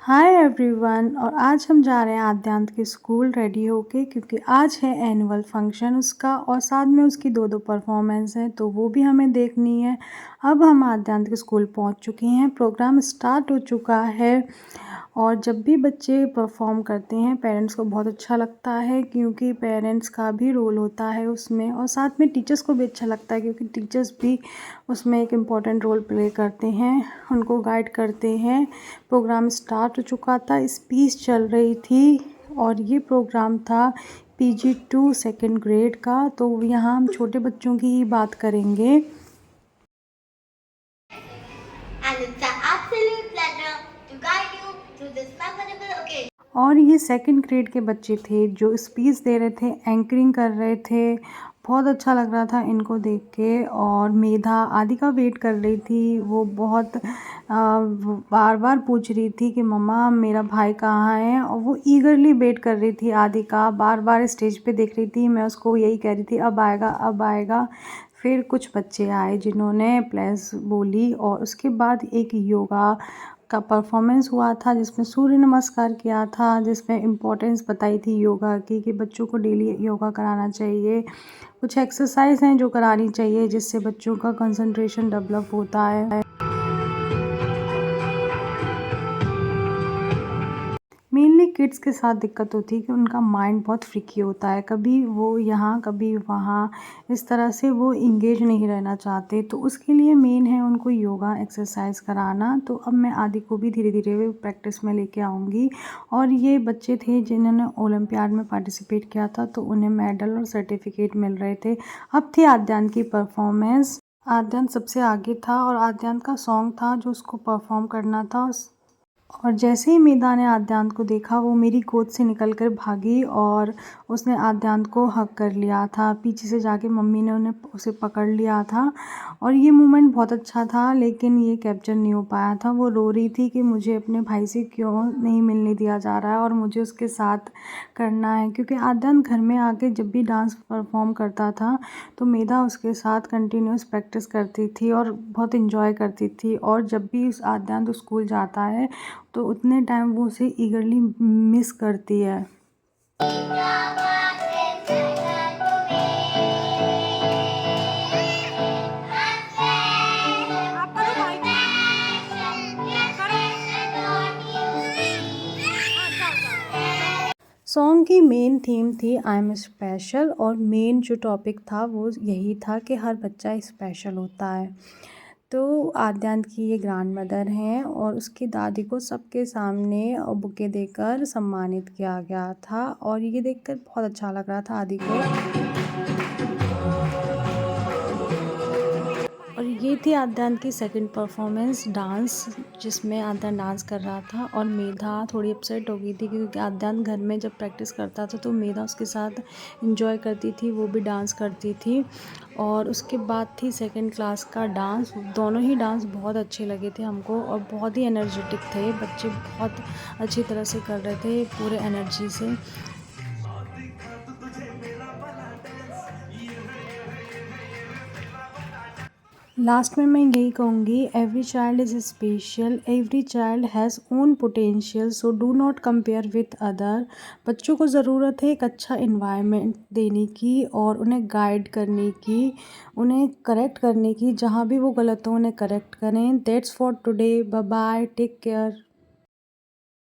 Hi everyone. और आज हम जा रहे हैं आद्यांत के स्कूल रेडी होके, क्योंकि आज है एनुअल फंक्शन उसका और साथ में उसकी दो परफॉर्मेंस है, तो वो भी हमें देखनी है। अब हम आद्यांत के स्कूल पहुंच चुके हैं, प्रोग्राम स्टार्ट हो चुका है। और जब भी बच्चे परफॉर्म करते हैं पेरेंट्स को बहुत अच्छा लगता है, क्योंकि पेरेंट्स का भी रोल होता है उसमें, और साथ में टीचर्स को भी अच्छा लगता है क्योंकि टीचर्स भी उसमें एक इम्पॉर्टेंट रोल प्ले करते हैं, उनको गाइड करते हैं। प्रोग्राम स्टार्ट हो चुका था, स्पीच चल रही थी और ये प्रोग्राम था PG2 सेकेंड ग्रेड का। तो यहाँ हम छोटे बच्चों की ही बात करेंगे। And it's an absolute pleasure to guide you through this memorable occasion. और ये सेकंड ग्रेड के बच्चे थे जो स्पीच दे रहे थे, एंकरिंग कर रहे थे। बहुत अच्छा लग रहा था इनको देख के। और मेधा आदि का वेट कर रही थी, वो बहुत बार बार पूछ रही थी कि मम्मा मेरा भाई कहाँ है, और वो ईगरली वेट कर रही थी आदि का, बार बार स्टेज पे देख रही थी। मैं उसको यही कह रही थी अब आएगा अब आएगा। फिर कुछ बच्चे आए जिन्होंने प्लेस बोली, और उसके बाद एक योगा का परफॉर्मेंस हुआ था जिसमें सूर्य नमस्कार किया था, जिसमें इम्पोर्टेंस बताई थी योगा की कि बच्चों को डेली योगा कराना चाहिए। कुछ एक्सरसाइज हैं जो करानी चाहिए जिससे बच्चों का कंसंट्रेशन डेवलप होता है। मेनली किड्स के साथ दिक्कत होती है कि उनका माइंड बहुत फ्रिकी होता है, कभी वो यहाँ कभी वहाँ, इस तरह से वो इंगेज नहीं रहना चाहते। तो उसके लिए मेन है उनको योगा एक्सरसाइज कराना। तो अब मैं आदि को भी धीरे धीरे प्रैक्टिस में लेके आऊँगी। और ये बच्चे थे जिन्होंने ओलंपियाड में पार्टिसिपेट किया था, तो उन्हें मेडल और सर्टिफिकेट मिल रहे थे। अब थी आद्यांत की परफॉर्मेंस। आद्यांत सबसे आगे था और आद्यांत का सॉन्ग था जो उसको परफॉर्म करना था। और जैसे ही मेधा ने आद्यांत को देखा, वो मेरी गोद से निकलकर भागी और उसने आद्यांत को हग कर लिया था। पीछे से जाके मम्मी ने उसे पकड़ लिया था। और ये मोमेंट बहुत अच्छा था, लेकिन ये कैप्चर नहीं हो पाया था। वो रो रही थी कि मुझे अपने भाई से क्यों नहीं मिलने दिया जा रहा है और मुझे उसके साथ करना है, क्योंकि आद्यांत घर में आके जब भी डांस परफॉर्म करता था तो मेधा उसके साथ कंटिन्यूस प्रैक्टिस करती थी और बहुत इन्जॉय करती थी। और जब भी आद्यांत स्कूल जाता है तो उतने टाइम वो उसे ईगरली मिस करती है। सॉन्ग की मेन थीम थी आई एम स्पेशल, और मेन जो टॉपिक था वो यही था कि हर बच्चा स्पेशल होता है। तो आद्यांत की ये ग्रैंड मदर हैं और उसकी दादी को सबके सामने बुके देकर सम्मानित किया गया था, और ये देखकर बहुत अच्छा लग रहा था आदि को। और ये थी आद्यांत की सेकंड परफॉर्मेंस डांस, जिसमें आद्यांत डांस कर रहा था। और मेधा थोड़ी अपसेट हो गई थी क्योंकि आद्यांत घर में जब प्रैक्टिस करता था तो मेधा उसके साथ एंजॉय करती थी, वो भी डांस करती थी। और उसके बाद थी सेकंड क्लास का डांस। दोनों ही डांस बहुत अच्छे लगे थे हमको और बहुत ही एनर्जेटिक थे, बच्चे बहुत अच्छी तरह से कर रहे थे पूरे एनर्जी से। लास्ट में मैं यही कहूँगी, every child is special, every child has own potential, so do not compare with other. बच्चों को ज़रूरत है एक अच्छा इन्वायरमेंट देने की और उन्हें गाइड करने की, उन्हें करेक्ट करने की, जहाँ भी वो गलत हो उन्हें करेक्ट करें। That's for today, bye bye, take care.